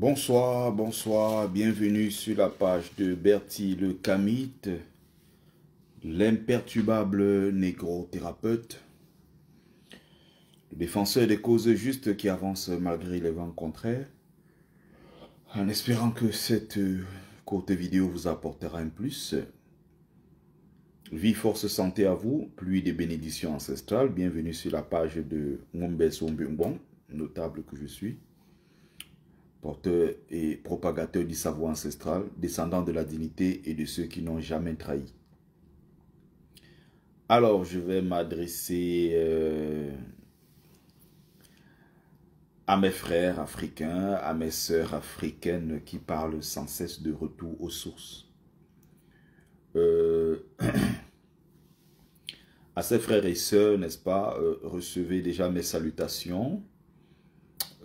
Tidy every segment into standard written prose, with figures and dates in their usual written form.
Bonsoir, bonsoir, bienvenue sur la page de Bertie le Kamite, l'imperturbable négro-thérapeute, le défenseur des causes justes qui avance malgré les vents contraires, en espérant que cette courte vidéo vous apportera un plus. Vie, force, santé à vous, pluie des bénédictions ancestrales, bienvenue sur la page de Ngombe Sombungwang, notable que je suis. Porteur et propagateur du savoir ancestral, descendant de la dignité et de ceux qui n'ont jamais trahi. Alors, je vais m'adresser à mes frères africains, à mes sœurs africaines qui parlent sans cesse de retour aux sources. À ces frères et sœurs, n'est-ce pas, recevez déjà mes salutations.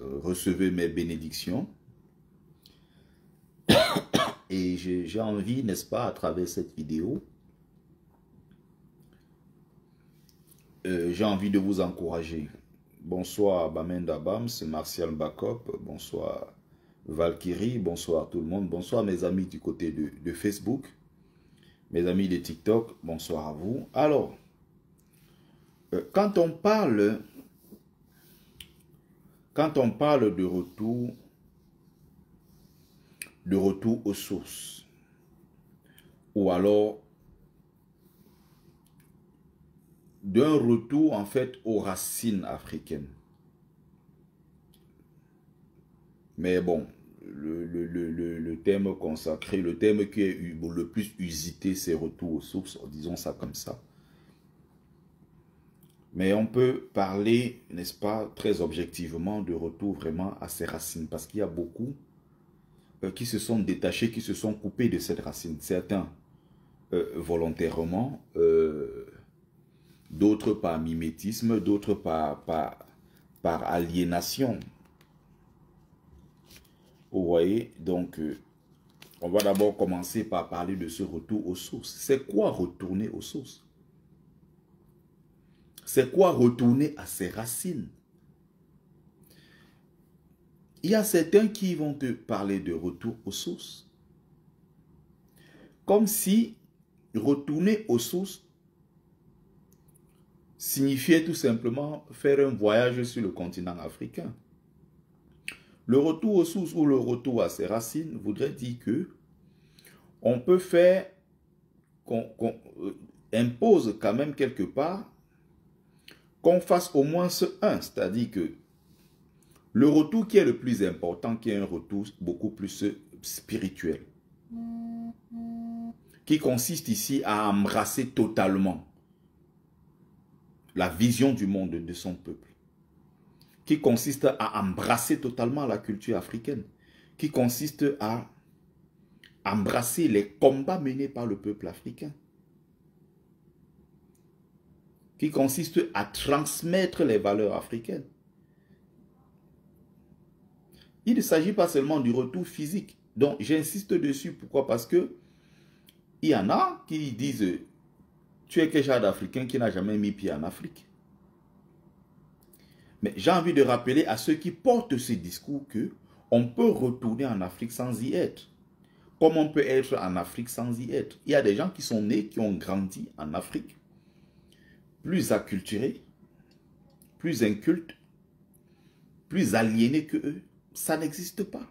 Recevez mes bénédictions. Et j'ai envie, n'est-ce pas, à travers cette vidéo, j'ai envie de vous encourager. Bonsoir Bamenda Bams, Martial Bakop, bonsoir Valkyrie, bonsoir tout le monde, bonsoir mes amis du côté de Facebook, mes amis de TikTok, bonsoir à vous. Alors, quand on parle de retour aux sources, ou alors d'un retour en fait aux racines africaines. Mais bon, le thème consacré, le thème qui est le plus usité, c'est retour aux sources, disons ça comme ça. Mais on peut parler, n'est-ce pas, très objectivement de retour vraiment à ces racines, parce qu'il y a beaucoup qui se sont détachés, qui se sont coupés de cette racine. Certains volontairement, d'autres par mimétisme, d'autres par aliénation. Vous voyez, donc on va d'abord commencer par parler de ce retour aux sources. C'est quoi retourner aux sources? C'est quoi retourner à ses racines? Il y a certains qui vont te parler de retour aux sources. Comme si retourner aux sources signifiait tout simplement faire un voyage sur le continent africain. Le retour aux sources ou le retour à ses racines voudrait dire que on peut faire, qu'on impose quand même quelque part qu'on fasse au moins ce un, c'est-à-dire que le retour qui est le plus important, qui est un retour beaucoup plus spirituel, qui consiste ici à embrasser totalement la vision du monde de son peuple, qui consiste à embrasser totalement la culture africaine, qui consiste à embrasser les combats menés par le peuple africain, qui consiste à transmettre les valeurs africaines. Il ne s'agit pas seulement du retour physique. Donc, j'insiste dessus. Pourquoi? Parce que il y en a qui disent « Tu es quel genre d'Africain qui n'a jamais mis pied en Afrique ?» Mais j'ai envie de rappeler à ceux qui portent ce discours que on peut retourner en Afrique sans y être. Comme on peut être en Afrique sans y être. Il y a des gens qui sont nés, qui ont grandi en Afrique, plus acculturés, plus incultes, plus aliénés que eux. Ça n'existe pas.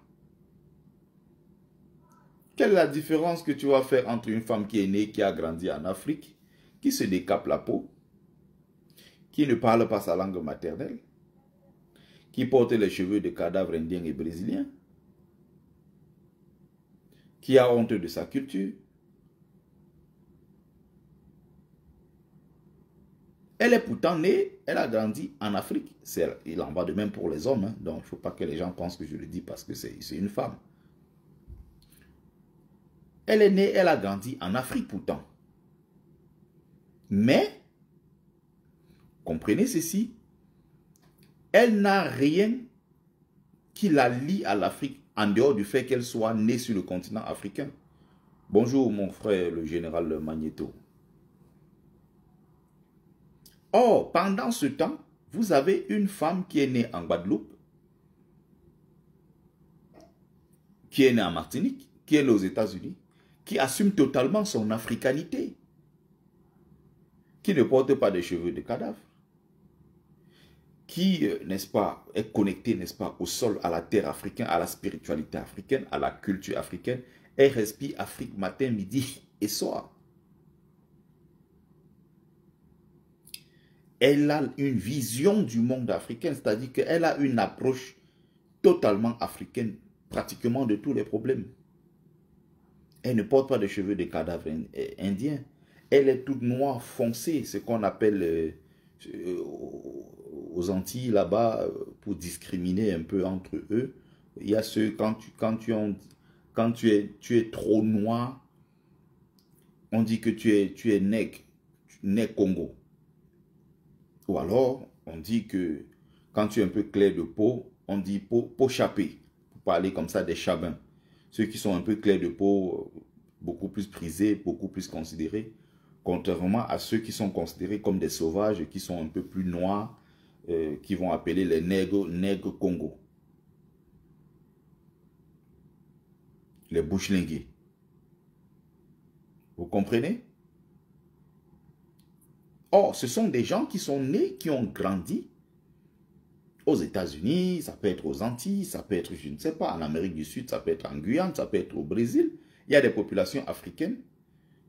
Quelle est la différence que tu vas faire entre une femme qui est née, qui a grandi en Afrique, qui se décape la peau, qui ne parle pas sa langue maternelle, qui porte les cheveux de cadavres indiens et brésiliens, qui a honte de sa culture? Elle est pourtant née, elle a grandi en Afrique. Il en va de même pour les hommes. Hein. Donc, il ne faut pas que les gens pensent que je le dis parce que c'est une femme. Elle est née, elle a grandi en Afrique pourtant. Mais, comprenez ceci, elle n'a rien qui la lie à l'Afrique en dehors du fait qu'elle soit née sur le continent africain. Bonjour mon frère le général Magneto. Or, pendant ce temps, vous avez une femme qui est née en Guadeloupe, qui est né en Martinique, qui est né aux États-Unis, qui assume totalement son africanité, qui ne porte pas de cheveux de cadavre, qui, n'est-ce pas, est connecté, n'est-ce pas, au sol, à la terre africaine, à la spiritualité africaine, à la culture africaine, et respire Afrique matin, midi et soir. Elle a une vision du monde africain, c'est-à-dire qu'elle a une approche totalement africaine, pratiquement de tous les problèmes. Elle ne porte pas de cheveux de cadavre indien. Elle est toute noire foncée, ce qu'on appelle aux Antilles là-bas, pour discriminer un peu entre eux. Il y a ceux, quand tu es trop noir, on dit que tu es nègre, nègre Congo. Ou alors, on dit que quand tu es un peu clair de peau, on dit peau chapée, pour parler comme ça des chabins. Ceux qui sont un peu clairs de peau, beaucoup plus prisés, beaucoup plus considérés, contrairement à ceux qui sont considérés comme des sauvages, qui sont un peu plus noirs, qui vont appeler les nègres Congo. Les bouches-lingués. Vous comprenez? Or, ce sont des gens qui sont nés, qui ont grandi aux États-Unis, ça peut être aux Antilles, ça peut être, je ne sais pas, en Amérique du Sud, ça peut être en Guyane, ça peut être au Brésil. Il y a des populations africaines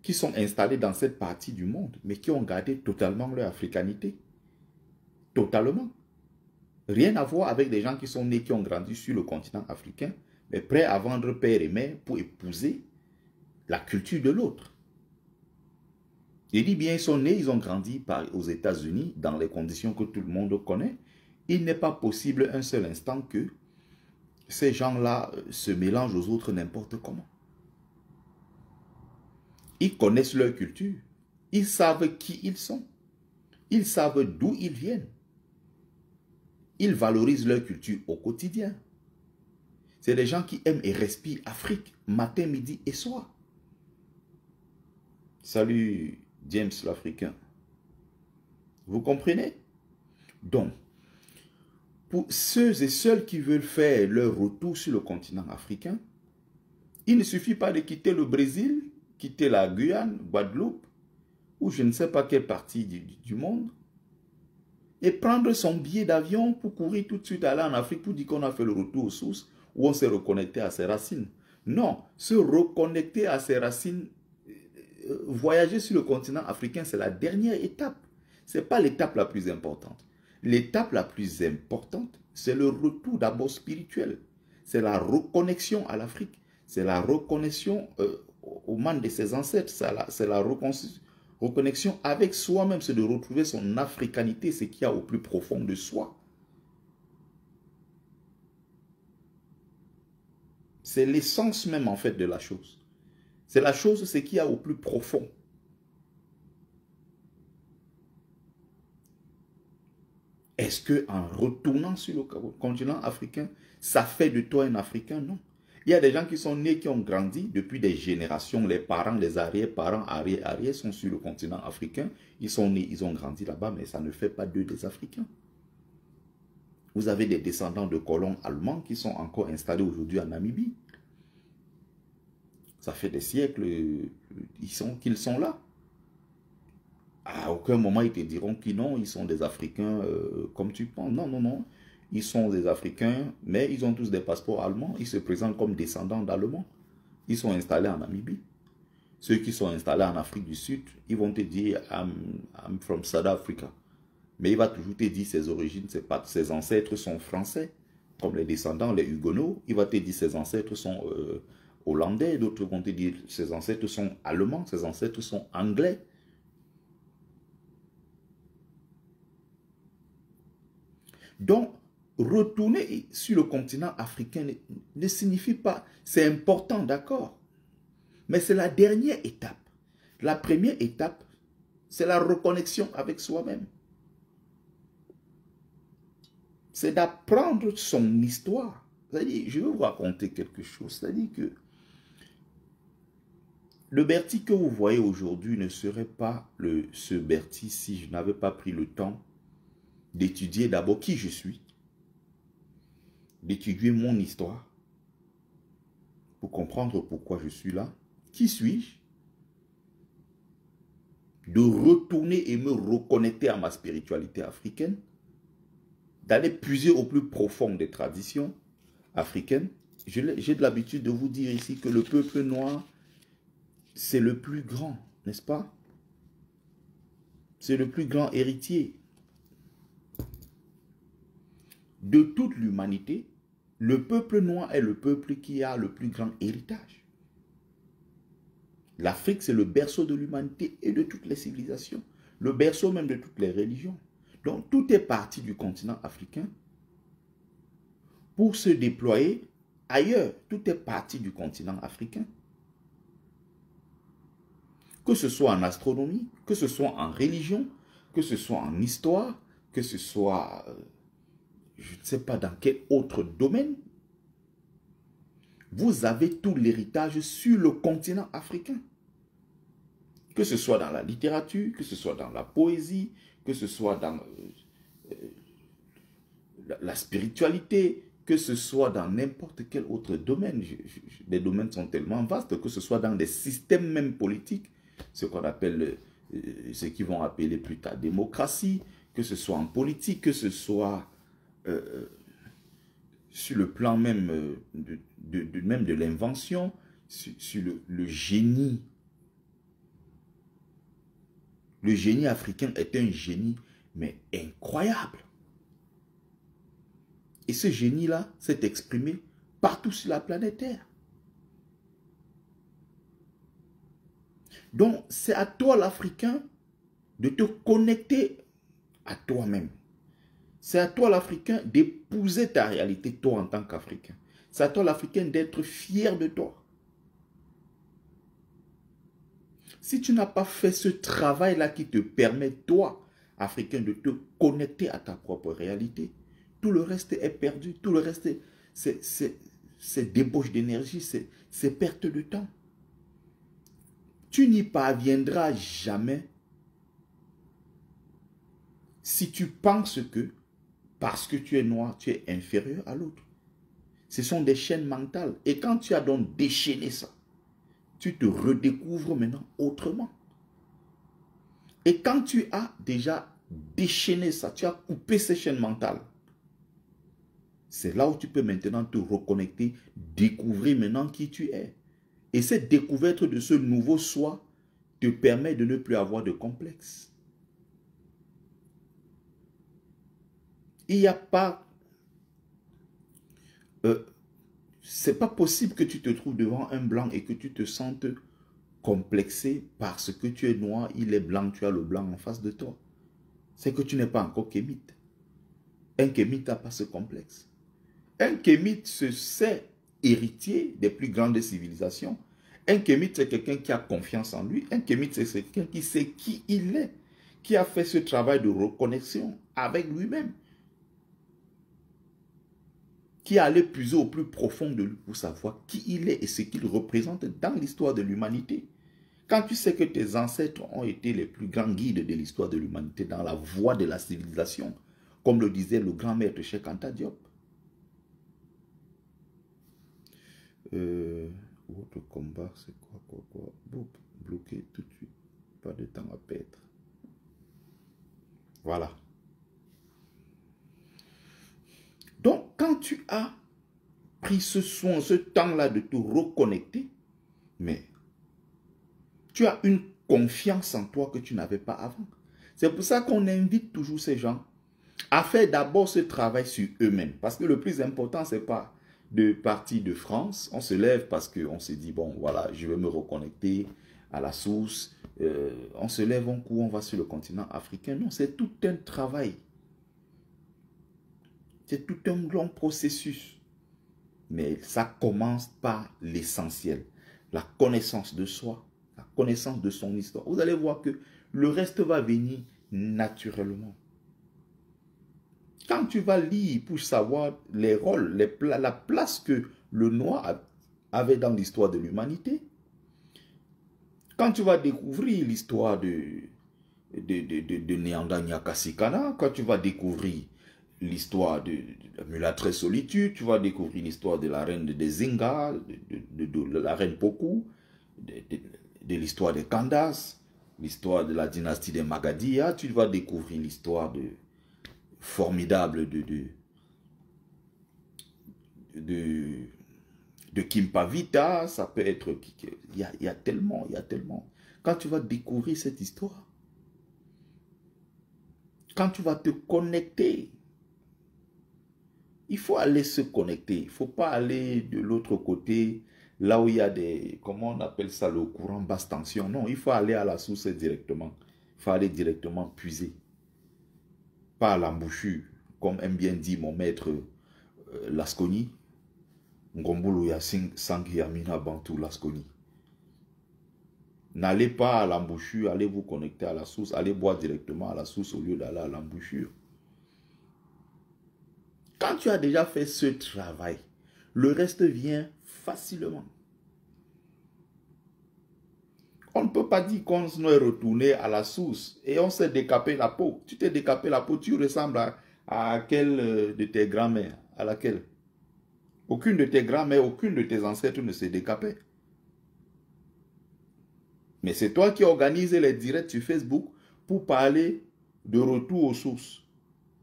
qui sont installées dans cette partie du monde, mais qui ont gardé totalement leur africanité. Totalement. Rien à voir avec des gens qui sont nés, qui ont grandi sur le continent africain, mais prêts à vendre père et mère pour épouser la culture de l'autre. Il dit bien, ils sont nés, ils ont grandi aux États-Unis, dans les conditions que tout le monde connaît. Il n'est pas possible un seul instant que ces gens-là se mélangent aux autres n'importe comment. Ils connaissent leur culture. Ils savent qui ils sont. Ils savent d'où ils viennent. Ils valorisent leur culture au quotidien. C'est des gens qui aiment et respirent Afrique, matin, midi et soir. Salut James l'Africain. Vous comprenez? Donc, pour ceux et celles qui veulent faire leur retour sur le continent africain, il ne suffit pas de quitter le Brésil, quitter la Guyane, Guadeloupe, ou je ne sais pas quelle partie du monde, et prendre son billet d'avion pour courir tout de suite aller en Afrique pour dire qu'on a fait le retour aux sources, ou on s'est reconnecté à ses racines. Non, se reconnecter à ses racines, voyager sur le continent africain, c'est la dernière étape. Ce n'est pas l'étape la plus importante. L'étape la plus importante, c'est le retour d'abord spirituel. C'est la reconnexion à l'Afrique. C'est la reconnexion au monde de ses ancêtres. C'est la reconnexion avec soi-même. C'est de retrouver son africanité, ce qu'il y a au plus profond de soi. C'est l'essence même en fait de la chose. C'est la chose, ce qu'il y a au plus profond. Est-ce qu'en retournant sur le continent africain, ça fait de toi un Africain? Non. Il y a des gens qui sont nés, qui ont grandi depuis des générations. Les parents, les arrière-parents, arrière-arrière sont sur le continent africain. Ils sont nés, ils ont grandi là-bas, mais ça ne fait pas d'eux des Africains. Vous avez des descendants de colons allemands qui sont encore installés aujourd'hui en Namibie. Ça fait des siècles qu'ils sont là. À aucun moment, ils te diront qu'ils non, ils sont des Africains comme tu penses. Non, non, non. Ils sont des Africains, mais ils ont tous des passeports allemands. Ils se présentent comme descendants d'Allemands. Ils sont installés en Namibie. Ceux qui sont installés en Afrique du Sud, ils vont te dire « I'm from South Africa ». Mais il va toujours te dire ses origines, ses ancêtres sont français, comme les descendants, les Huguenots. Il va te dire ses ancêtres sont hollandais. D'autres vont te dire ses ancêtres sont allemands, ses ancêtres sont anglais. Donc, retourner sur le continent africain ne signifie pas, c'est important, d'accord, mais c'est la dernière étape. La première étape, c'est la reconnexion avec soi-même. C'est d'apprendre son histoire. C'est-à-dire, je vais vous raconter quelque chose. C'est-à-dire que le Berti que vous voyez aujourd'hui ne serait pas ce Berti si je n'avais pas pris le temps d'étudier d'abord qui je suis, d'étudier mon histoire, pour comprendre pourquoi je suis là. Qui suis-je? De retourner et me reconnecter à ma spiritualité africaine, d'aller puiser au plus profond des traditions africaines. J'ai de l'habitude de vous dire ici que le peuple noir, c'est le plus grand, n'est-ce pas? C'est le plus grand héritier de toute l'humanité. Le peuple noir est le peuple qui a le plus grand héritage. L'Afrique, c'est le berceau de l'humanité et de toutes les civilisations. Le berceau même de toutes les religions. Donc, tout est parti du continent africain pour se déployer ailleurs. Tout est parti du continent africain. Que ce soit en astronomie, que ce soit en religion, que ce soit en histoire, que ce soit, je ne sais pas dans quel autre domaine, vous avez tout l'héritage sur le continent africain. Que ce soit dans la littérature, que ce soit dans la poésie, que ce soit dans la spiritualité, que ce soit dans n'importe quel autre domaine. Les domaines sont tellement vastes, que ce soit dans des systèmes même politiques, ce qu'on appelle, ce qu'ils vont appeler plus tard démocratie, que ce soit en politique, que ce soit sur le plan même de l'invention, sur le génie. Le génie africain est un génie, mais incroyable. Et ce génie-là s'est exprimé partout sur la planète Terre. Donc, c'est à toi l'Africain de te connecter à toi-même. C'est à toi l'Africain d'épouser ta réalité, toi en tant qu'Africain. C'est à toi l'Africain d'être fier de toi. Si tu n'as pas fait ce travail-là qui te permet, toi, Africain, de te connecter à ta propre réalité, tout le reste est perdu. Tout le reste, c'est débauche d'énergie, c'est perte de temps. Tu n'y parviendras jamais si tu penses que, parce que tu es noir, tu es inférieur à l'autre. Ce sont des chaînes mentales. Et quand tu as donc déchaîné ça, tu te redécouvres maintenant autrement. Et quand tu as déjà déchaîné ça, tu as coupé ces chaînes mentales, c'est là où tu peux maintenant te reconnecter, découvrir maintenant qui tu es. Et cette découverte de ce nouveau soi te permet de ne plus avoir de complexe. Il n'y a pas... c'est pas possible que tu te trouves devant un blanc et que tu te sentes complexé parce que tu es noir, il est blanc, tu as le blanc en face de toi. C'est que tu n'es pas encore kémite. Un kémite n'a pas ce complexe. Un kémite se sait héritier des plus grandes civilisations. Un kémite, c'est quelqu'un qui a confiance en lui. Un kémite, c'est quelqu'un qui sait qui il est, qui a fait ce travail de reconnexion avec lui-même, qui est allé puiser au plus profond de lui pour savoir qui il est et ce qu'il représente dans l'histoire de l'humanité. Quand tu sais que tes ancêtres ont été les plus grands guides de l'histoire de l'humanité dans la voie de la civilisation, comme le disait le grand maître Cheikh Anta Diop. Votre combat, c'est quoi? Bloqué tout de suite. Pas de temps à perdre. Voilà. Donc, quand tu as pris ce soin, ce temps-là de te reconnecter, mais tu as une confiance en toi que tu n'avais pas avant. C'est pour ça qu'on invite toujours ces gens à faire d'abord ce travail sur eux-mêmes. Parce que le plus important, ce n'est pas de partir de France. On se lève parce qu'on se dit, bon, voilà, je vais me reconnecter à la source. On se lève, on court, on va sur le continent africain. Non, c'est tout un travail. C'est tout un long processus. Mais ça commence par l'essentiel. La connaissance de soi, la connaissance de son histoire. Vous allez voir que le reste va venir naturellement. Quand tu vas lire pour savoir les rôles, la place que le noir avait dans l'histoire de l'humanité, quand tu vas découvrir l'histoire de Nyanda Nyakasikana, quand tu vas découvrir l'histoire de la mulâtre solitude, tu vas découvrir l'histoire de la reine des Zinga, de la reine Poku, de l'histoire des Kandas, l'histoire de la dynastie des Magadia, tu vas découvrir l'histoire formidable de Kimpavita, ça peut être... Il y a tellement, il y a tellement. Quand tu vas découvrir cette histoire, quand tu vas te connecter, il faut aller se connecter. Il ne faut pas aller de l'autre côté, là où il y a des... Comment on appelle ça, le courant basse tension. Non, il faut aller à la source directement. Il faut aller directement puiser. Pas à l'embouchure, comme aime bien dit mon maître Lasconi. Ngombolo ya Sangi Amina Bantu Lasconi. N'allez pas à l'embouchure, allez vous connecter à la source, allez boire directement à la source au lieu d'aller à l'embouchure. Quand tu as déjà fait ce travail, le reste vient facilement. On ne peut pas dire qu'on est retourné à la source et on s'est décapé la peau. Tu t'es décapé la peau, tu ressembles à quelle de tes grands-mères? À laquelle? Aucune de tes grands-mères, aucune de tes ancêtres ne s'est décapée. Mais c'est toi qui organises les directs sur Facebook pour parler de retour aux sources,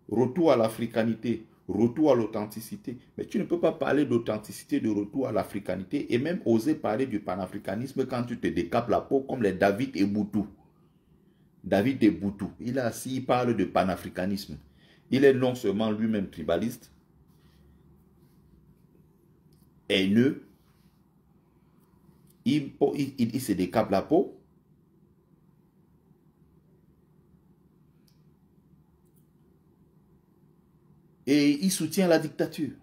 retour à l'africanité, retour à l'authenticité. Mais tu ne peux pas parler d'authenticité, de retour à l'africanité et même oser parler du panafricanisme quand tu te décapes la peau comme les David et Boutou. David et Boutou, il est assis, il parle de panafricanisme. Il est non seulement lui-même tribaliste, haineux, il se décape la peau. Et il soutient la dictature.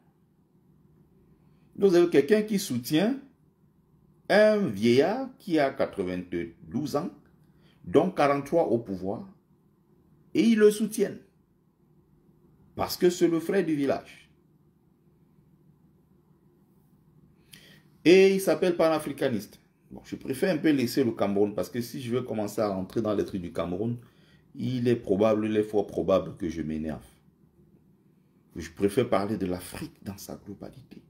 Vous avez quelqu'un qui soutient un vieillard qui a 92 ans, dont 43 au pouvoir, et ils le soutiennent. Parce que c'est le frère du village. Et il s'appelle panafricaniste. Bon, je préfère un peu laisser le Cameroun, parce que si je veux commencer à entrer dans les trucs du Cameroun, il est fort probable que je m'énerve. Je préfère parler de l'Afrique dans sa globalité.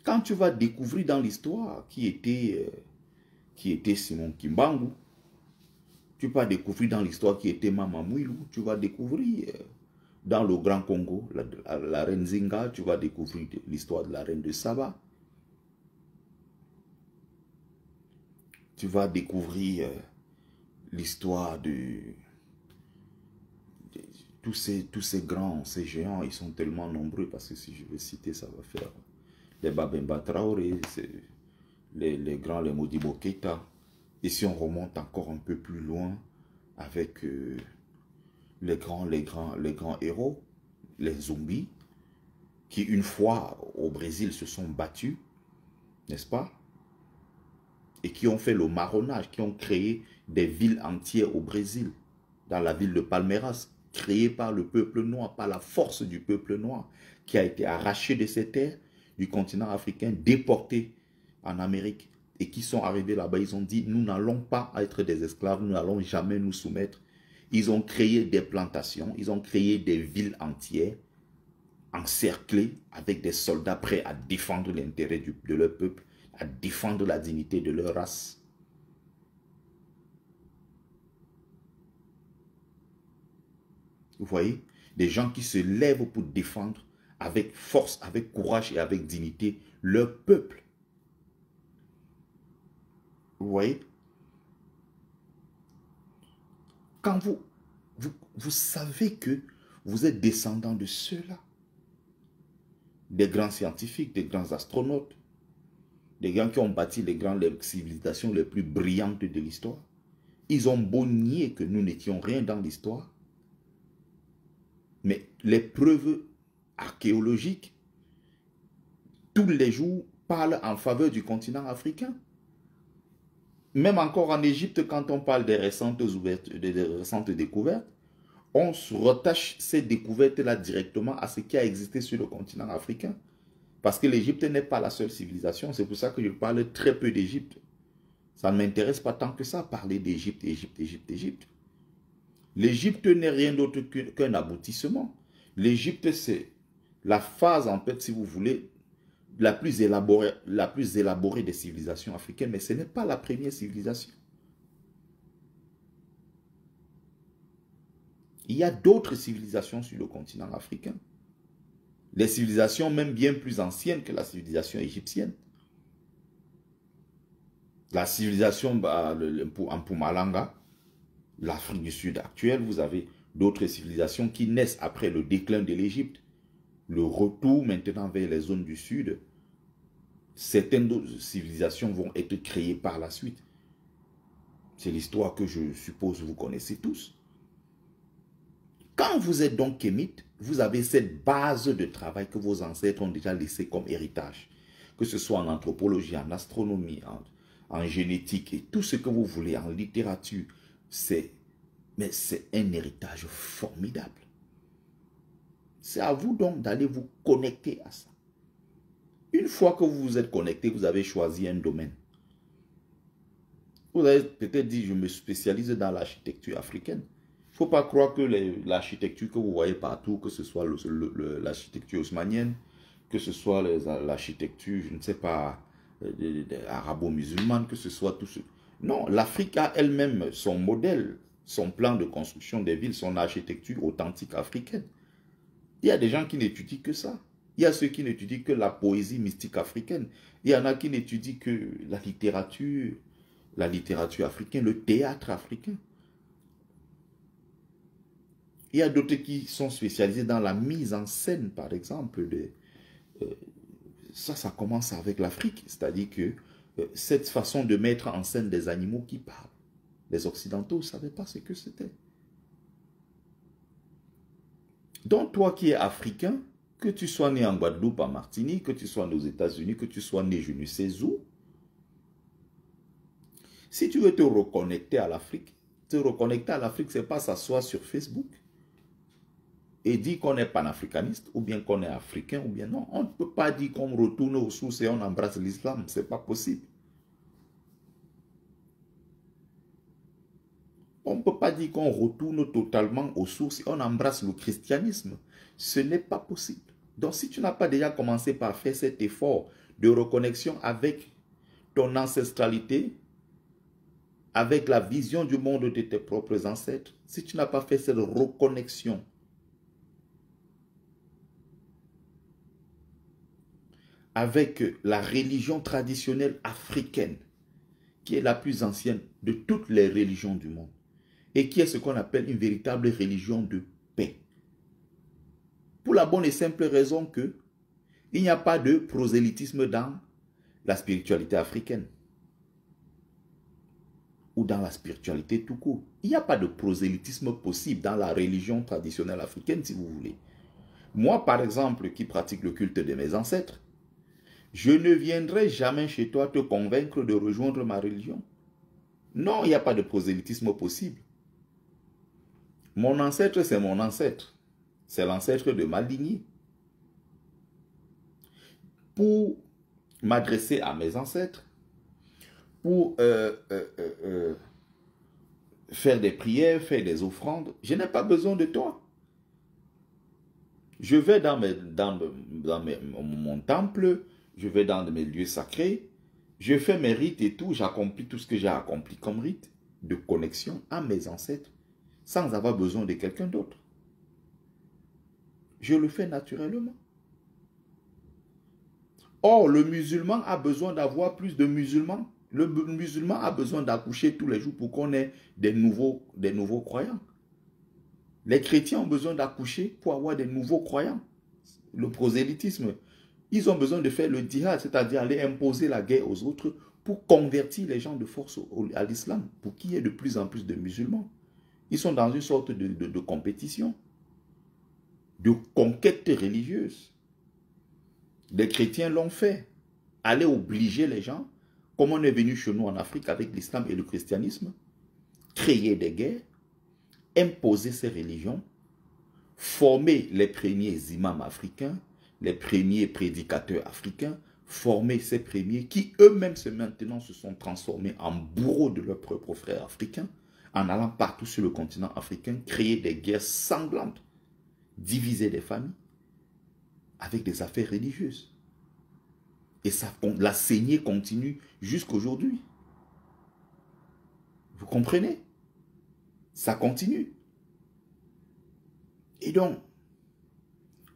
Quand tu vas découvrir dans l'histoire qui était Simon Kimbangu, tu vas découvrir dans l'histoire qui était Mama Mouilou, tu vas découvrir dans le Grand Congo, la reine Zinga, tu vas découvrir l'histoire de la reine de Saba. Tu vas découvrir l'histoire de tous ces grands, ces géants, ils sont tellement nombreux parce que si je veux citer, ça va faire les Babemba Traoré, les grands, les Modibo Keïta. Et si on remonte encore un peu plus loin avec les grands héros, les zombies, qui une fois au Brésil se sont battus, n'est-ce pas? Et qui ont fait le marronnage, qui ont créé des villes entières au Brésil, dans la ville de Palmeiras, créée par le peuple noir, par la force du peuple noir, qui a été arraché de ses terres, du continent africain, déporté en Amérique, et qui sont arrivés là-bas, ils ont dit, nous n'allons pas être des esclaves, nous n'allons jamais nous soumettre. Ils ont créé des plantations, ils ont créé des villes entières, encerclées, avec des soldats prêts à défendre l'intérêt de leur peuple, à défendre la dignité de leur race. Vous voyez, des gens qui se lèvent pour défendre avec force, avec courage et avec dignité leur peuple. Vous voyez? Quand vous savez que vous êtes descendant de ceux-là, des grands scientifiques, des grands astronautes, des gens qui ont bâti les civilisations les plus brillantes de l'histoire, ils ont beau nier que nous n'étions rien dans l'histoire, mais les preuves archéologiques, tous les jours, parlent en faveur du continent africain. Même encore en Égypte, quand on parle des récentes découvertes, on se rattache ces découvertes-là directement à ce qui a existé sur le continent africain. Parce que l'Égypte n'est pas la seule civilisation. C'est pour ça que je parle très peu d'Égypte. Ça ne m'intéresse pas tant que ça, parler d'Égypte, Égypte. L'Égypte n'est rien d'autre qu'un aboutissement. L'Égypte, c'est la phase, en fait, si vous voulez, la plus élaborée des civilisations africaines, mais ce n'est pas la première civilisation. Il y a d'autres civilisations sur le continent africain. Des civilisations même bien plus anciennes que la civilisation égyptienne. La civilisation en Mpumalanga, l'Afrique du Sud actuelle, vous avez d'autres civilisations qui naissent après le déclin de l'Égypte. Le retour maintenant vers les zones du Sud. Certaines civilisations vont être créées par la suite. C'est l'histoire que je suppose vous connaissez tous. Quand vous êtes donc kémite, vous avez cette base de travail que vos ancêtres ont déjà laissée comme héritage. Que ce soit en anthropologie, en astronomie, en génétique et tout ce que vous voulez, en littérature. Mais c'est un héritage formidable. C'est à vous donc d'aller vous connecter à ça. Une fois que vous vous êtes connecté, vous avez choisi un domaine. Vous avez peut-être dit, je me spécialise dans l'architecture africaine. Il ne faut pas croire que l'architecture que vous voyez partout, que ce soit l'architecture haussmannienne, que ce soit l'architecture, je ne sais pas, arabo-musulmane, que ce soit tout ce... Non, l'Afrique a elle-même son modèle, son plan de construction des villes, son architecture authentique africaine. Il y a des gens qui n'étudient que ça. Il y a ceux qui n'étudient que la poésie mystique africaine. Il y en a qui n'étudient que la littérature africaine, le théâtre africain. Il y a d'autres qui sont spécialisés dans la mise en scène, par exemple. Ça commence avec l'Afrique. C'est-à-dire que cette façon de mettre en scène des animaux qui parlent. Les Occidentaux ne savaient pas ce que c'était. Donc, toi qui es africain, que tu sois né en Guadeloupe, en Martinique, que tu sois né aux États-Unis, que tu sois né je ne sais où, si tu veux te reconnecter à l'Afrique, ce n'est pas s'asseoir sur Facebook et dire qu'on est panafricaniste, ou bien qu'on est africain, ou bien non. On ne peut pas dire qu'on retourne aux sources et on embrasse l'islam. Ce n'est pas possible. On ne peut pas dire qu'on retourne totalement aux sources et on embrasse le christianisme. Ce n'est pas possible. Donc, si tu n'as pas déjà commencé par faire cet effort de reconnexion avec ton ancestralité, avec la vision du monde de tes propres ancêtres, si tu n'as pas fait cette reconnexion, avec la religion traditionnelle africaine, qui est la plus ancienne de toutes les religions du monde, et qui est ce qu'on appelle une véritable religion de paix. Pour la bonne et simple raison que il n'y a pas de prosélytisme dans la spiritualité africaine ou dans la spiritualité tout court. Il n'y a pas de prosélytisme possible dans la religion traditionnelle africaine, si vous voulez. Moi, par exemple, qui pratique le culte de mes ancêtres, je ne viendrai jamais chez toi te convaincre de rejoindre ma religion. Non, il n'y a pas de prosélytisme possible. Mon ancêtre, c'est mon ancêtre. C'est l'ancêtre de ma lignée. Pour m'adresser à mes ancêtres, pour faire des prières, faire des offrandes, je n'ai pas besoin de toi. Je vais dans mon temple, je vais dans mes lieux sacrés, je fais mes rites et tout, j'accomplis tout ce que j'ai accompli comme rite de connexion à mes ancêtres, sans avoir besoin de quelqu'un d'autre. Je le fais naturellement. Or, le musulman a besoin d'avoir plus de musulmans. Le musulman a besoin d'accoucher tous les jours pour qu'on ait des nouveaux croyants. Les chrétiens ont besoin d'accoucher pour avoir des nouveaux croyants. Le prosélytisme, ils ont besoin de faire le djihad, c'est-à-dire aller imposer la guerre aux autres pour convertir les gens de force à l'islam, pour qu'il y ait de plus en plus de musulmans. Ils sont dans une sorte de compétition, de conquête religieuse. Les chrétiens l'ont fait. Aller obliger les gens, comme on est venu chez nous en Afrique avec l'islam et le christianisme, créer des guerres, imposer ces religions, former les premiers imams africains, les premiers prédicateurs africains, former ces premiers qui eux-mêmes maintenant se sont transformés en bourreaux de leurs propres frères africains, en allant partout sur le continent africain, créer des guerres sanglantes, diviser des familles avec des affaires religieuses. Et ça, la saignée continue jusqu'à aujourd'hui. Vous comprenez? Ça continue. Et donc,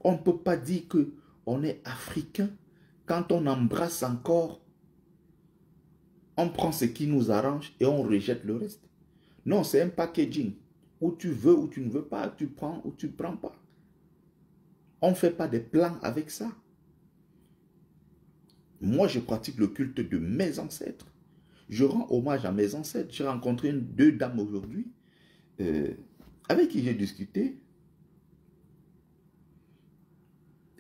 on ne peut pas dire qu'on est africain quand on embrasse encore, on prend ce qui nous arrange et on rejette le reste. Non, c'est un packaging. Où tu veux ou tu ne veux pas, tu prends ou tu ne prends pas. On ne fait pas des plans avec ça. Moi, je pratique le culte de mes ancêtres. Je rends hommage à mes ancêtres. J'ai rencontré deux dames aujourd'hui avec qui j'ai discuté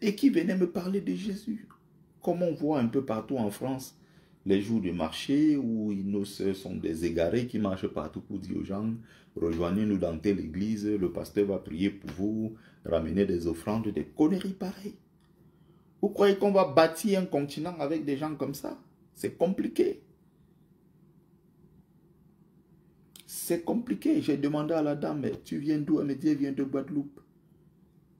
et qui venaient me parler de Jésus. Comme on voit un peu partout en France, les jours du marché où nos sœurs sont des égarés qui marchent partout pour dire aux gens, rejoignez-nous dans telle église, le pasteur va prier pour vous, ramener des offrandes, des conneries pareilles. Vous croyez qu'on va bâtir un continent avec des gens comme ça? C'est compliqué. C'est compliqué. J'ai demandé à la dame, mais tu viens d'où? Elle me dit, elle vient de Guadeloupe.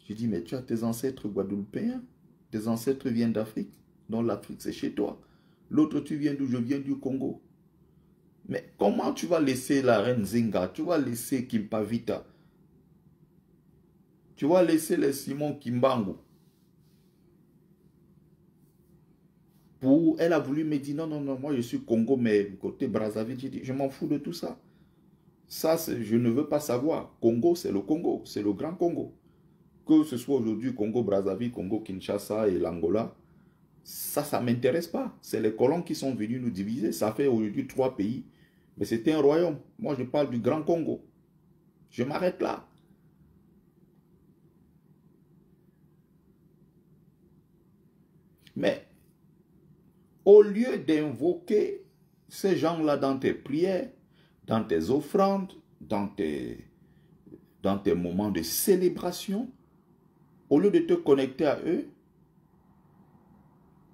J'ai dit, mais tu as tes ancêtres guadeloupéens? Tes ancêtres viennent d'Afrique? Donc l'Afrique, c'est chez toi. L'autre, tu viens d'où? Je viens du Congo. Mais comment tu vas laisser la reine Zinga? Tu vas laisser Kimpavita? Tu vas laisser les Simon Kimbangu? Elle a voulu me dire, non, non, non, moi je suis Congo, mais côté Brazzaville, j'ai dit, je m'en fous de tout ça. Ça, je ne veux pas savoir. Congo, c'est le Congo, c'est le grand Congo. Que ce soit aujourd'hui Congo, Brazzaville, Congo, Kinshasa et l'Angola, ça ne m'intéresse pas. C'est les colons qui sont venus nous diviser. Ça fait aujourd'hui 3 pays. Mais c'était un royaume. Moi, je parle du Grand Congo. Je m'arrête là. Mais au lieu d'invoquer ces gens-là dans tes prières, dans tes offrandes, dans tes moments de célébration, au lieu de te connecter à eux,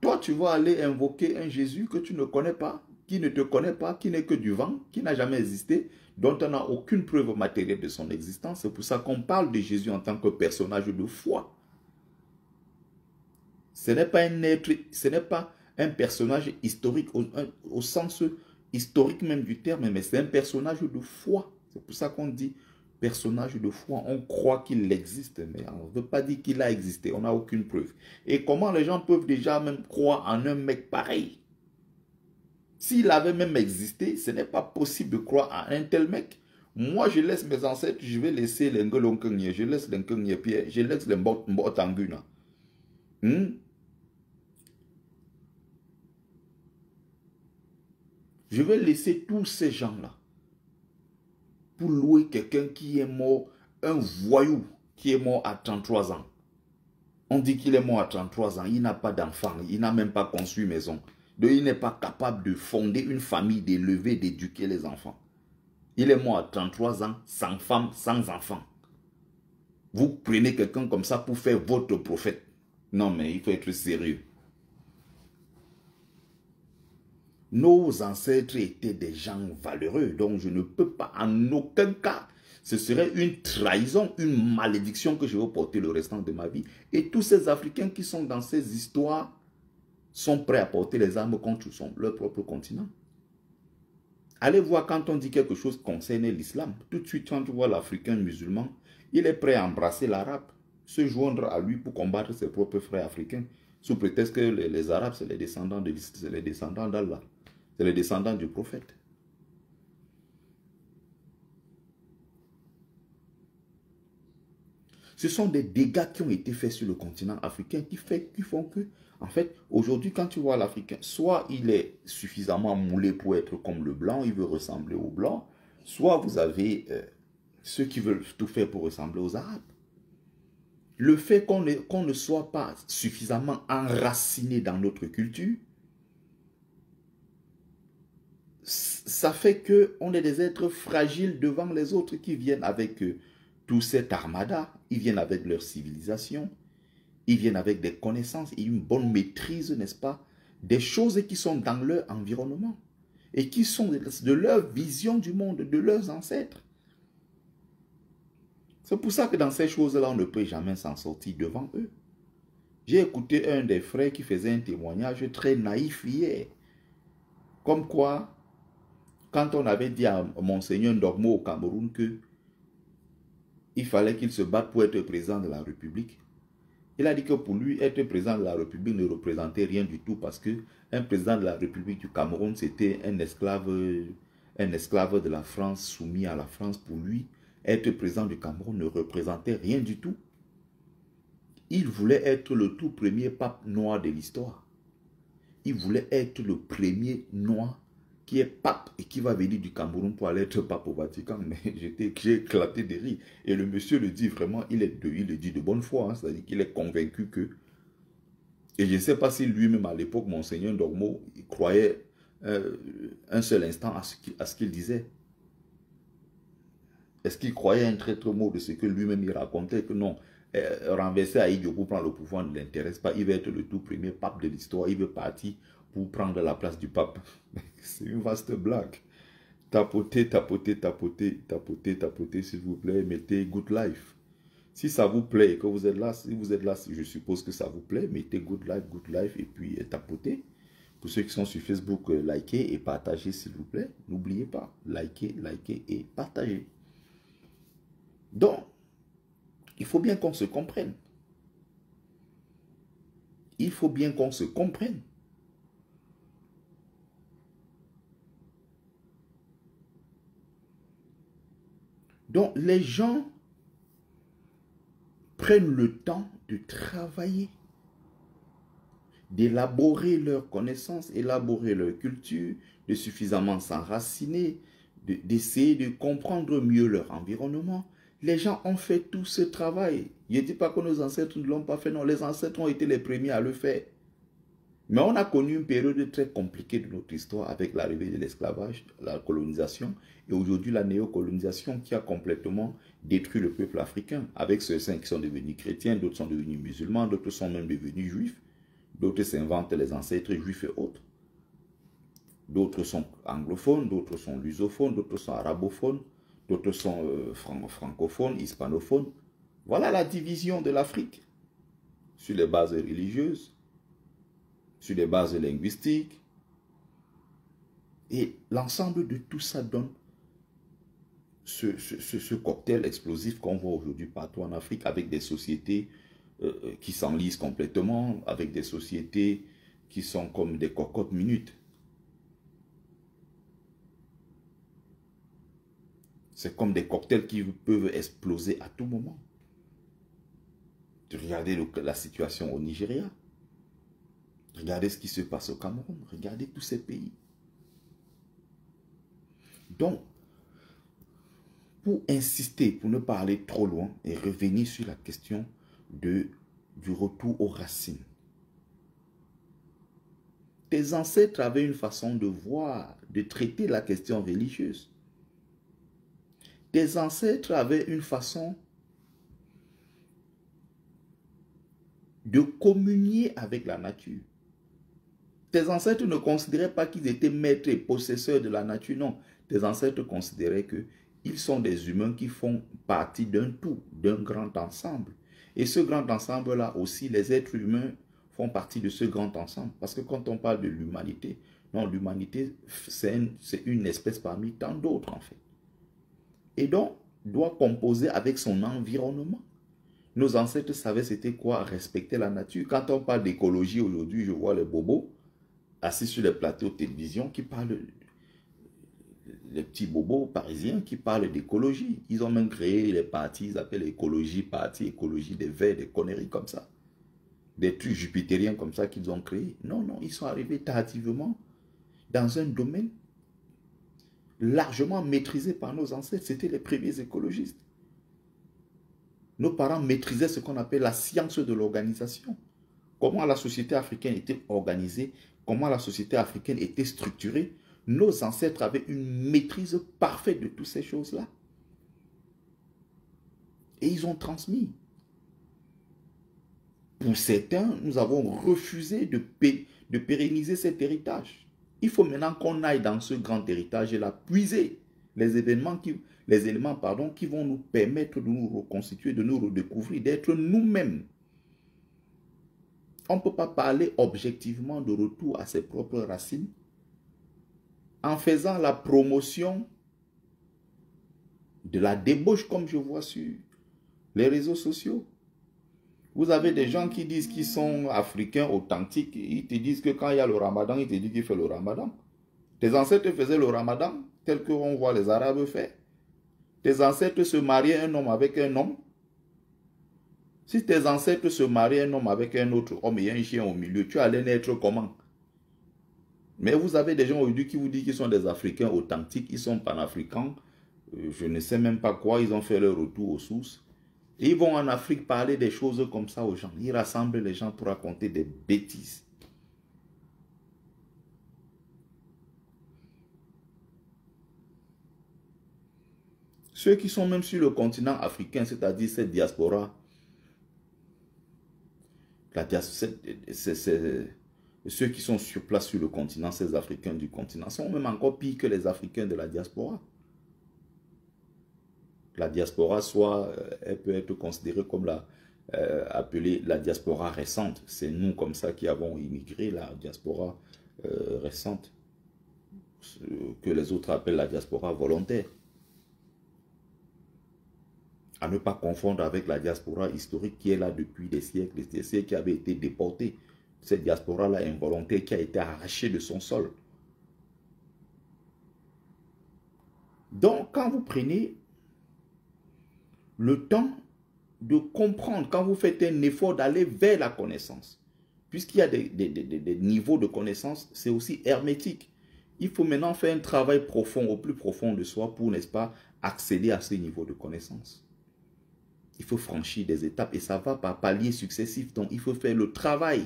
toi, tu vas aller invoquer un Jésus que tu ne connais pas, qui ne te connaît pas, qui n'est que du vent, qui n'a jamais existé, dont on n'a aucune preuve matérielle de son existence. C'est pour ça qu'on parle de Jésus en tant que personnage de foi. Ce n'est pas un être, ce n'est pas un personnage historique au sens historique même du terme, mais c'est un personnage de foi. C'est pour ça qu'on dit personnage de foi. On croit qu'il existe, mais on ne veut pas dire qu'il a existé. On n'a aucune preuve. Et comment les gens peuvent déjà même croire en un mec pareil? S'il avait même existé, ce n'est pas possible de croire en un tel mec. Moi, je laisse mes ancêtres, je vais laisser les Ngolonkenye, je laisse les Nkenye Pierre, je laisse les Mbotanguna. Je vais laisser tous ces gens-là pour louer quelqu'un qui est mort, un voyou qui est mort à 33 ans. On dit qu'il est mort à 33 ans, il n'a pas d'enfant, il n'a même pas construit maison. Donc il n'est pas capable de fonder une famille, d'élever, d'éduquer les enfants. Il est mort à 33 ans, sans femme, sans enfant. Vous prenez quelqu'un comme ça pour faire votre prophète. Non mais il faut être sérieux. Nos ancêtres étaient des gens valeureux, donc je ne peux pas, en aucun cas, ce serait une trahison, une malédiction que je vais porter le restant de ma vie. Et tous ces Africains qui sont dans ces histoires sont prêts à porter les armes contre leur propre continent. Allez voir quand on dit quelque chose concernant l'islam. Tout de suite, quand tu vois l'Africain musulman, il est prêt à embrasser l'arabe, se joindre à lui pour combattre ses propres frères africains, sous prétexte que les Arabes, c'est les descendants d'Allah. C'est les descendants du prophète. Ce sont des dégâts qui ont été faits sur le continent africain qui font que, en fait, aujourd'hui, quand tu vois l'Africain, soit il est suffisamment moulé pour être comme le blanc, il veut ressembler au blanc, soit vous avez ceux qui veulent tout faire pour ressembler aux Arabes. Le fait qu'on ne soit pas suffisamment enraciné dans notre culture, ça fait qu'on est des êtres fragiles devant les autres qui viennent avec tout cet armada. Ils viennent avec leur civilisation, ils viennent avec des connaissances et une bonne maîtrise, n'est-ce pas, des choses qui sont dans leur environnement. et qui sont de leur vision du monde, de leurs ancêtres. C'est pour ça que dans ces choses-là, on ne peut jamais s'en sortir devant eux. J'ai écouté un des frères qui faisait un témoignage très naïf hier. Comme quoi, quand on avait dit à Monseigneur Ndogmo au Cameroun qu'il fallait qu'il se batte pour être président de la République, il a dit que pour lui, être président de la République ne représentait rien du tout parce qu'un président de la République du Cameroun, c'était un esclave de la France soumis à la France. Pour lui, être président du Cameroun ne représentait rien du tout. Il voulait être le tout premier pape noir de l'histoire. Il voulait être le premier noir qui est pape et qui va venir du Cameroun pour aller être pape au Vatican. Mais j'ai éclaté de rire. Et le monsieur le dit vraiment, il le dit de bonne foi. Hein, c'est-à-dire qu'il est convaincu que... Et je ne sais pas si lui-même à l'époque, Monseigneur Ndogmo, il croyait un seul instant à ce qu'il disait. Est-ce qu'il croyait un traître mot de ce que lui-même il racontait? Que non, renverser Aïdjo pour prendre le pouvoir ne l'intéresse pas. Il veut être le tout premier pape de l'histoire. Il veut partir pour prendre la place du pape. C'est une vaste blague. Tapotez, tapotez, tapotez, tapotez, tapotez, s'il vous plaît. Mettez Good Life. Si ça vous plaît et que vous êtes là, si vous êtes là, je suppose que ça vous plaît, mettez Good Life et puis tapotez. Pour ceux qui sont sur Facebook, likez et partagez, s'il vous plaît. N'oubliez pas, likez et partagez. Donc, il faut bien qu'on se comprenne. Il faut bien qu'on se comprenne. Donc, les gens prennent le temps de travailler, d'élaborer leurs connaissances, élaborer leur culture, de suffisamment s'enraciner, d'essayer de comprendre mieux leur environnement. Les gens ont fait tout ce travail. Je ne dis pas que nos ancêtres ne l'ont pas fait, non, les ancêtres ont été les premiers à le faire. Mais on a connu une période très compliquée de notre histoire avec l'arrivée de l'esclavage, la colonisation, et aujourd'hui la néocolonisation qui a complètement détruit le peuple africain, avec ceux-ci qui sont devenus chrétiens, d'autres sont devenus musulmans, d'autres sont même devenus juifs, d'autres s'inventent les ancêtres juifs et autres. D'autres sont anglophones, d'autres sont lusophones, d'autres sont arabophones, d'autres sont francophones, hispanophones. Voilà la division de l'Afrique sur les bases religieuses, sur les bases linguistiques. Et l'ensemble de tout ça donne ce cocktail explosif qu'on voit aujourd'hui partout en Afrique, avec des sociétés qui s'enlisent complètement, avec des sociétés qui sont comme des cocottes minutes. C'est comme des cocktails qui peuvent exploser à tout moment. Regardez la situation au Nigeria. Regardez ce qui se passe au Cameroun. Regardez tous ces pays. Donc, pour insister, pour ne pas aller trop loin et revenir sur la question du retour aux racines. Tes ancêtres avaient une façon de voir, de traiter la question religieuse. Tes ancêtres avaient une façon de communier avec la nature. Tes ancêtres ne considéraient pas qu'ils étaient maîtres et possesseurs de la nature, non. Tes ancêtres considéraient qu'ils sont des humains qui font partie d'un tout, d'un grand ensemble. Et ce grand ensemble-là aussi, les êtres humains font partie de ce grand ensemble. Parce que quand on parle de l'humanité, non, l'humanité, c'est une espèce parmi tant d'autres, en fait. Et donc, doit composer avec son environnement. Nos ancêtres savaient c'était quoi respecter la nature. Quand on parle d'écologie aujourd'hui, je vois les bobos assis sur les plateaux de télévision qui parlent, les petits bobos parisiens qui parlent d'écologie. Ils ont même créé les partis, ils appellent écologie parti, écologie des verts, des conneries comme ça. Des trucs jupitériens comme ça qu'ils ont créés. Non, non, ils sont arrivés tardivement dans un domaine largement maîtrisé par nos ancêtres. C'était les premiers écologistes. Nos parents maîtrisaient ce qu'on appelle la science de l'organisation. Comment la société africaine était organisée, comment la société africaine était structurée. Nos ancêtres avaient une maîtrise parfaite de toutes ces choses-là. Et ils ont transmis. Pour certains, nous avons refusé de pérenniser cet héritage. Il faut maintenant qu'on aille dans ce grand héritage et la puiser les éléments qui vont nous permettre de nous reconstituer, de nous redécouvrir, d'être nous-mêmes. On ne peut pas parler objectivement de retour à ses propres racines en faisant la promotion de la débauche comme je vois sur les réseaux sociaux. Vous avez des gens qui disent qu'ils sont africains authentiques. Ils te disent que quand il y a le ramadan, ils te disent qu'ils font le ramadan. Tes ancêtres faisaient le ramadan tel qu'on voit les Arabes faire. Tes ancêtres se mariaient un homme avec un homme. Si tes ancêtres se mariaient un homme avec un autre homme et un chien au milieu, tu allais naître comment? Mais vous avez des gens aujourd'hui qui vous disent qu'ils sont des Africains authentiques, ils sont panafricains. Je ne sais même pas quoi, ils ont fait leur retour aux sources. Et ils vont en Afrique parler des choses comme ça aux gens. Ils rassemblent les gens pour raconter des bêtises. Ceux qui sont même sur le continent africain, c'est-à-dire cette diaspora, ceux qui sont sur place sur le continent, ces Africains du continent, sont même encore pires que les Africains de la diaspora. La diaspora, soit elle peut être considérée comme appelée la diaspora récente. C'est nous comme ça qui avons immigré, la diaspora récente, que les autres appellent la diaspora volontaire. À ne pas confondre avec la diaspora historique qui est là depuis des siècles qui avait été déportée. Cette diaspora-là involontaire qui a été arrachée de son sol. Donc, quand vous prenez le temps de comprendre, quand vous faites un effort d'aller vers la connaissance, puisqu'il y a des niveaux de connaissance, c'est aussi hermétique. Il faut maintenant faire un travail profond, au plus profond de soi pour, n'est-ce pas, accéder à ce niveau de connaissance. Il faut franchir des étapes et ça va par paliers successifs. Donc, il faut faire le travail.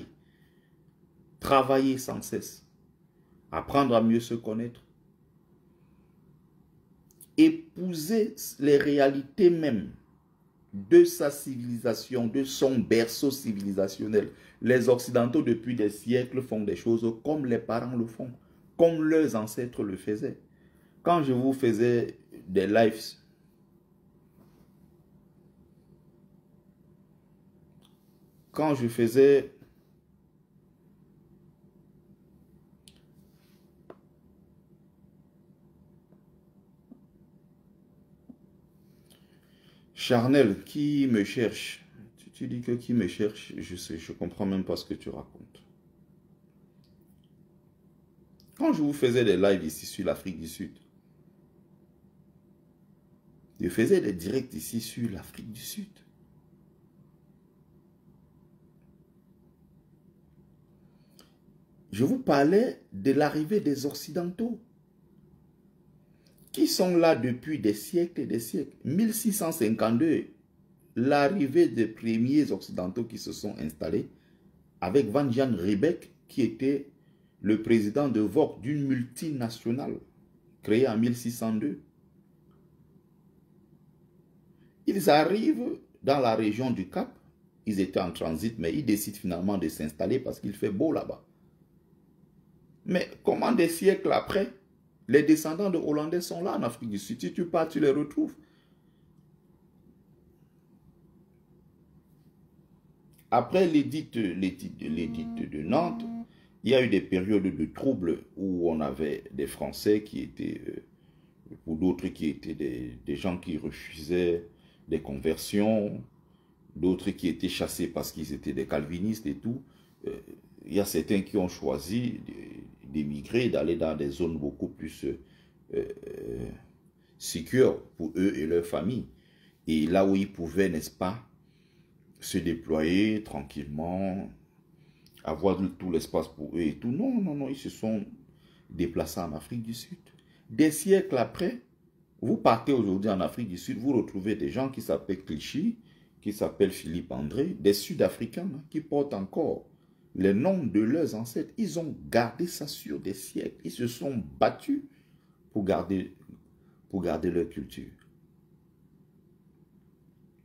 Travailler sans cesse. Apprendre à mieux se connaître. Épouser les réalités même de sa civilisation, de son berceau civilisationnel. Les Occidentaux, depuis des siècles, font des choses comme les parents le font, comme leurs ancêtres le faisaient. Quand je vous faisais des lives, quand je faisais Charnel, qui me cherche? Tu dis que qui me cherche? Je sais, je comprends même pas ce que tu racontes. Quand je vous faisais des lives ici sur l'Afrique du Sud, je faisais des directs ici sur l'Afrique du Sud. Je vous parlais de l'arrivée des Occidentaux qui sont là depuis des siècles et des siècles. 1652, l'arrivée des premiers Occidentaux qui se sont installés avec Van Jan Riebeeck qui était le président de VOC d'une multinationale créée en 1602. Ils arrivent dans la région du Cap, ils étaient en transit, mais ils décident finalement de s'installer parce qu'il fait beau là-bas. Mais comment des siècles après, les descendants de Hollandais sont là en Afrique du Sud. Si tu pars, tu les retrouves. Après l'édit de Nantes, il y a eu des périodes de troubles où on avait des Français qui étaient, pour d'autres qui étaient des gens qui refusaient des conversions, d'autres qui étaient chassés parce qu'ils étaient des calvinistes et tout. Il y a certains qui ont choisi d'émigrer, d'aller dans des zones beaucoup plus sécures pour eux et leur famille. Et là où ils pouvaient, n'est-ce pas, se déployer tranquillement, avoir tout l'espace pour eux et tout. Non, non, non, ils se sont déplacés en Afrique du Sud. Des siècles après, vous partez aujourd'hui en Afrique du Sud, vous retrouvez des gens qui s'appellent Clichy, qui s'appellent Philippe André, des Sud-Africains qui portent encore les noms de leurs ancêtres. Ils ont gardé ça sur des siècles. Ils se sont battus pour garder leur culture.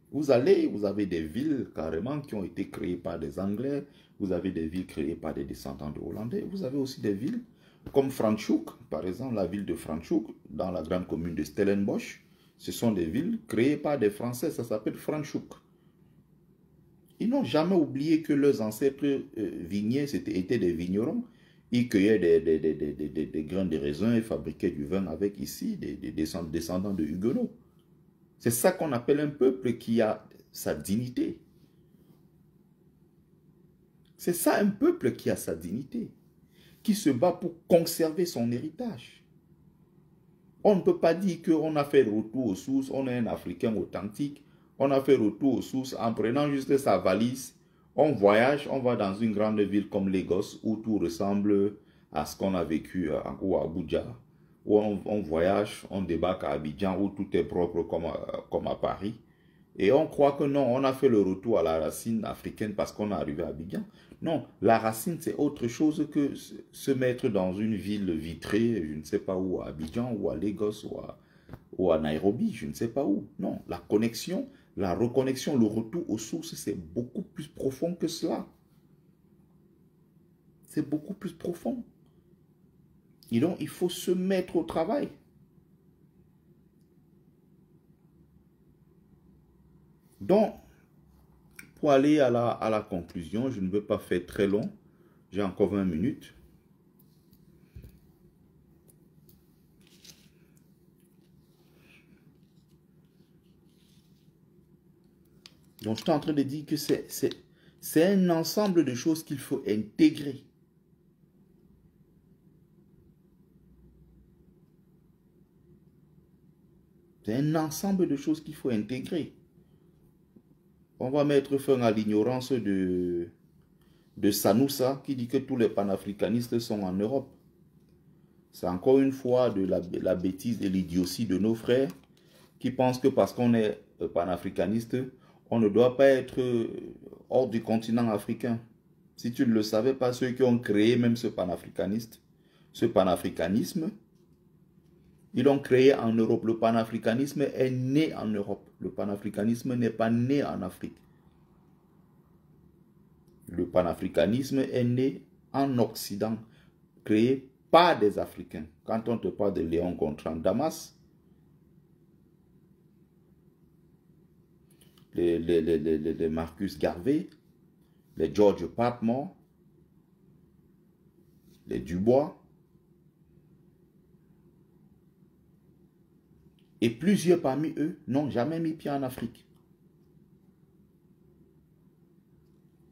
Vous allez, vous avez des villes carrément qui ont été créées par des Anglais. Vous avez des villes créées par des descendants de Hollandais. Vous avez aussi des villes Comme Franschhoek, par exemple, la ville de Franschhoek, dans la grande commune de Stellenbosch, ce sont des villes créées par des Français, ça s'appelle Franschhoek. Ils n'ont jamais oublié que leurs ancêtres vigniers étaient des vignerons. Ils cueillaient des grains de raisin et fabriquaient du vin avec ici des descendants de Huguenots. C'est ça qu'on appelle un peuple qui a sa dignité. C'est ça un peuple qui a sa dignité, qui se bat pour conserver son héritage. On ne peut pas dire qu'on a fait retour aux sources, on est un Africain authentique, on a fait retour aux sources en prenant juste sa valise, on voyage, on va dans une grande ville comme Lagos où tout ressemble à ce qu'on a vécu à Abuja, où on voyage, on débarque à Abidjan où tout est propre comme à Paris. Et on croit que non, on a fait le retour à la racine africaine parce qu'on est arrivé à Abidjan. Non, la racine, c'est autre chose que se mettre dans une ville vitrée, je ne sais pas où, à Abidjan, ou à Lagos, ou à Nairobi, je ne sais pas où. Non, la connexion, la reconnexion, le retour aux sources, c'est beaucoup plus profond que cela. C'est beaucoup plus profond. Et donc, il faut se mettre au travail. Donc, pour aller à la conclusion, je ne veux pas faire très long. J'ai encore 20 minutes. Donc, je suis en train de dire que c'est un ensemble de choses qu'il faut intégrer. C'est un ensemble de choses qu'il faut intégrer. On va mettre fin à l'ignorance de Sanoussa qui dit que tous les panafricanistes sont en Europe. C'est encore une fois de la bêtise et l'idiotie de nos frères qui pensent que parce qu'on est panafricaniste, on ne doit pas être hors du continent africain. Si tu ne le savais pas, ceux qui ont créé même ce panafricanisme, ils l'ont créé en Europe. Le panafricanisme est né en Europe. Le panafricanisme n'est pas né en Afrique. Le panafricanisme est né en Occident, créé par des Africains. Quand on te parle de Léon Gontran Damas, les Marcus Garvey, les George Patmore, les Dubois, et plusieurs parmi eux n'ont jamais mis pied en Afrique.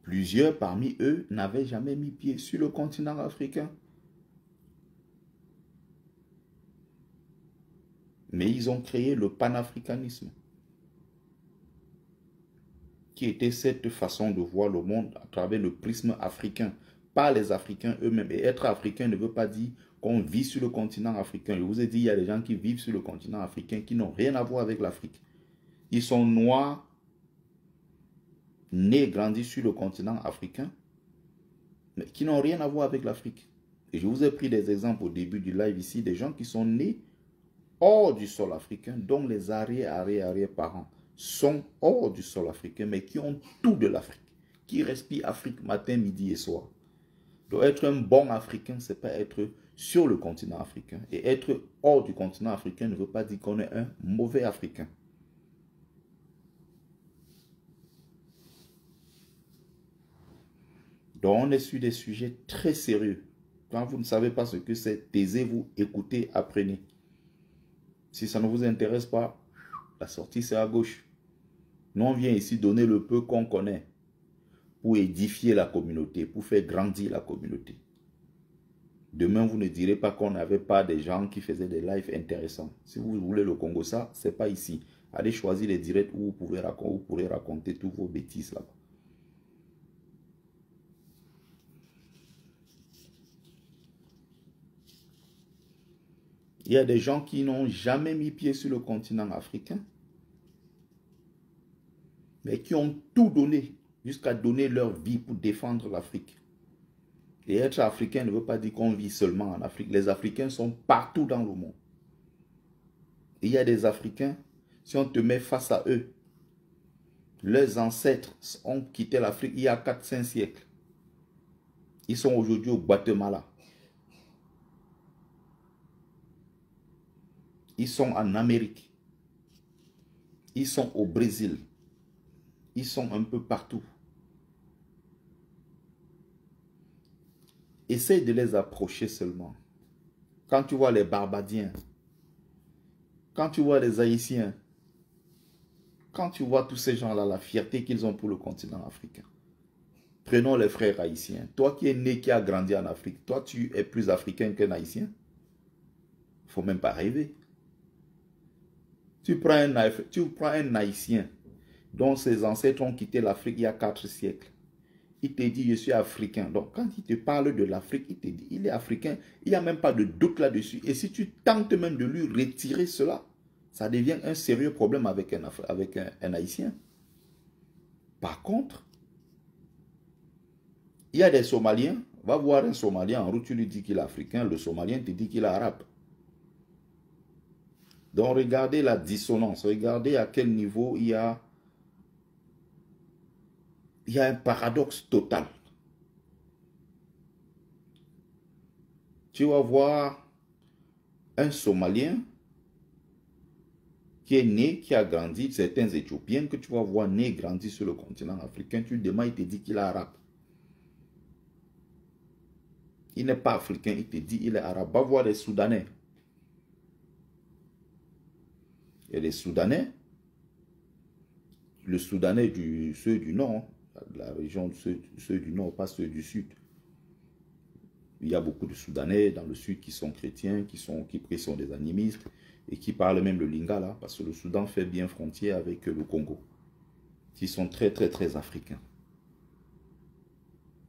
Plusieurs parmi eux n'avaient jamais mis pied sur le continent africain. Mais ils ont créé le panafricanisme, qui était cette façon de voir le monde à travers le prisme africain, par les Africains eux-mêmes. Et être africain ne veut pas dire qu'on vit sur le continent africain. Je vous ai dit, il y a des gens qui vivent sur le continent africain qui n'ont rien à voir avec l'Afrique. Ils sont noirs, nés, grandis sur le continent africain, mais qui n'ont rien à voir avec l'Afrique. Et je vous ai pris des exemples au début du live ici, des gens qui sont nés hors du sol africain, dont les arrière-parents sont hors du sol africain, mais qui ont tout de l'Afrique, qui respirent Afrique matin, midi et soir. Donc être un bon Africain, ce n'est pas être sur le continent africain. Et être hors du continent africain ne veut pas dire qu'on est un mauvais Africain. Donc on est sur des sujets très sérieux. Quand vous ne savez pas ce que c'est, taisez-vous, écoutez, apprenez. Si ça ne vous intéresse pas, la sortie c'est à gauche. Nous on vient ici donner le peu qu'on connaît pour édifier la communauté, pour faire grandir la communauté. Demain, vous ne direz pas qu'on n'avait pas des gens qui faisaient des lives intéressants. Si vous voulez le Congo, ça, c'est pas ici. Allez choisir les directs où vous pourrez raconter toutes vos bêtises là-bas. Il y a des gens qui n'ont jamais mis pied sur le continent africain, mais qui ont tout donné, jusqu'à donner leur vie pour défendre l'Afrique. Et être africain ne veut pas dire qu'on vit seulement en Afrique. Les Africains sont partout dans le monde. Et il y a des Africains, si on te met face à eux, leurs ancêtres ont quitté l'Afrique il y a 4-5 siècles. Ils sont aujourd'hui au Guatemala. Ils sont en Amérique. Ils sont au Brésil. Ils sont un peu partout. Essaye de les approcher seulement. Quand tu vois les Barbadiens, quand tu vois les Haïtiens, quand tu vois tous ces gens-là, la fierté qu'ils ont pour le continent africain. Prenons les frères haïtiens. Toi qui es né, qui a grandi en Afrique, toi tu es plus africain qu'un haïtien. Il ne faut même pas rêver. Tu prends un haïtien dont ses ancêtres ont quitté l'Afrique il y a 4 siècles. Il te dit, je suis africain. Donc, quand il te parle de l'Afrique, il te dit, il est africain. Il n'y a même pas de doute là-dessus. Et si tu tentes même de lui retirer cela, ça devient un sérieux problème avec un Haïtien. Par contre, il y a des Somaliens. Va voir un Somalien en route, tu lui dis qu'il est africain. Le Somalien te dit qu'il est arabe. Donc, regardez la dissonance. Regardez à quel niveau il y a un paradoxe total. Tu vas voir un Somalien qui est né, qui a grandi, certains Éthiopiens que tu vas voir né, grandi sur le continent africain, tu lui demandes, il te dit qu'il est arabe. Il n'est pas africain, il te dit il est arabe. Va voir les Soudanais. Et les Soudanais, le Soudanais, ceux du Nord, la région de ceux du Nord, pas ceux du Sud. Il y a beaucoup de Soudanais dans le Sud qui sont chrétiens, qui sont des animistes et qui parlent même le Lingala, parce que le Soudan fait bien frontière avec le Congo, qui sont très, très, très africains.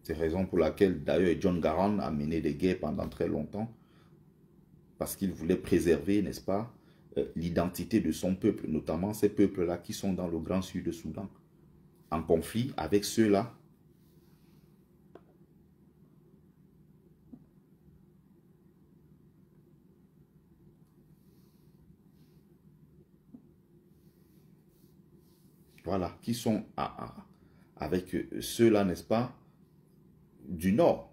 C'est la raison pour laquelle, d'ailleurs, John Garang a mené des guerres pendant très longtemps, parce qu'il voulait préserver, n'est-ce pas, l'identité de son peuple, notamment ces peuples-là qui sont dans le Grand Sud de Soudan, en conflit avec ceux-là. Voilà, qui sont avec ceux-là, n'est-ce pas, du Nord,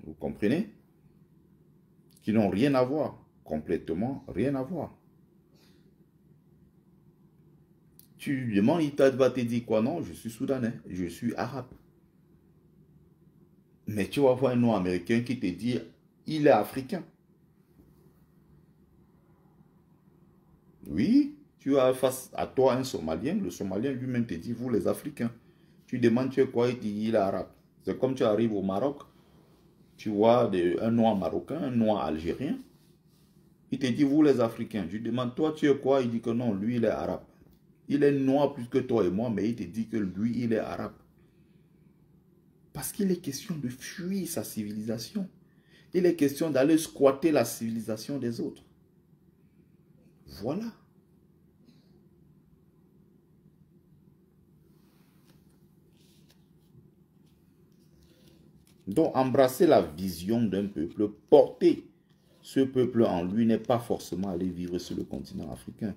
vous comprenez, qui n'ont rien à voir, complètement rien à voir. Tu lui demandes, il va te dire quoi? Non, je suis soudanais, je suis arabe. Mais tu vas voir un nom américain qui te dit, il est africain. Oui, tu as face à toi un Somalien, le Somalien lui-même te dit, vous les Africains. Tu demandes, tu es quoi? Il dit, il est arabe. C'est comme tu arrives au Maroc, tu vois un noir marocain, un noir algérien. Il te dit, vous les Africains. Je lui demande, toi tu es quoi? Il dit que non, lui il est arabe. Il est noir plus que toi et moi, mais il te dit que lui il est arabe. Parce qu'il est question de fuir sa civilisation. Il est question d'aller squatter la civilisation des autres. Voilà. Donc, embrasser la vision d'un peuple, porter ce peuple en lui n'est pas forcément aller vivre sur le continent africain.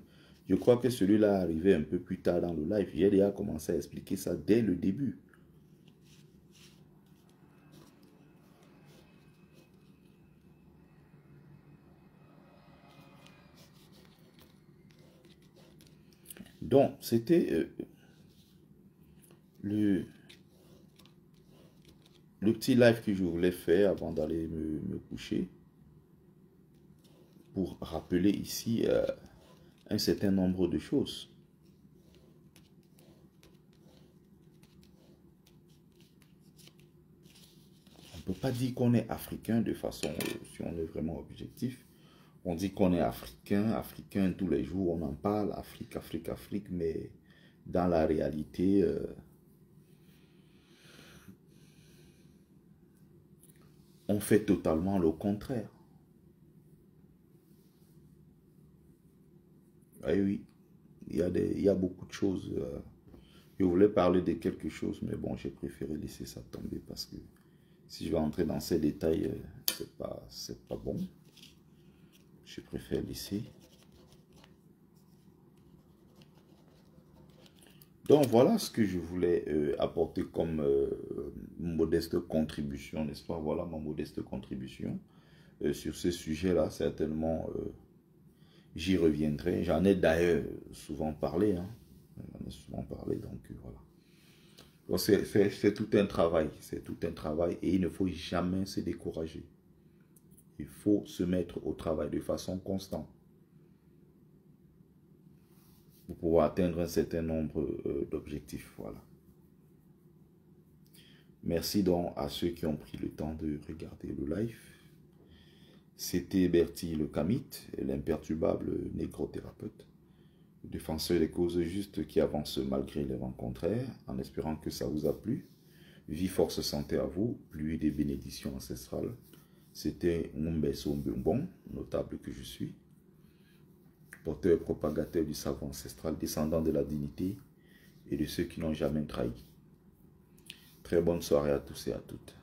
Je crois que celui-là est arrivé un peu plus tard dans le live. J'ai déjà commencé à expliquer ça dès le début. Donc, c'était le petit live que je voulais faire avant d'aller me coucher, pour rappeler ici un certain nombre de choses. On ne peut pas dire qu'on est africain de façon, si on est vraiment objectif. On dit qu'on est africain tous les jours, on en parle, Afrique, Afrique, Afrique, mais dans la réalité, on fait totalement le contraire. Oui, oui, il y a beaucoup de choses. Je voulais parler de quelque chose, mais bon, j'ai préféré laisser ça tomber parce que si je vais entrer dans ces détails, c'est pas bon. Je préfère laisser. Donc voilà ce que je voulais apporter comme modeste contribution, n'est-ce pas? Voilà ma modeste contribution sur ce sujet-là. Certainement, J'y reviendrai. J'en ai d'ailleurs souvent parlé. Hein. J'en ai souvent parlé, donc voilà. Donc c'est tout un travail. C'est tout un travail et il ne faut jamais se décourager. Il faut se mettre au travail de façon constante pour pouvoir atteindre un certain nombre d'objectifs. Voilà. Merci donc à ceux qui ont pris le temps de regarder le live. C'était Bertie le Kamite, l'imperturbable négrothérapeute, le défenseur des causes justes qui avance malgré les vents contraires, en espérant que ça vous a plu. Vie, force, santé à vous, pluie des bénédictions ancestrales. C'était Mumbeso Mbumbon, notable que je suis, porteur et propagateur du savoir ancestral, descendant de la dignité et de ceux qui n'ont jamais trahi. Très bonne soirée à tous et à toutes.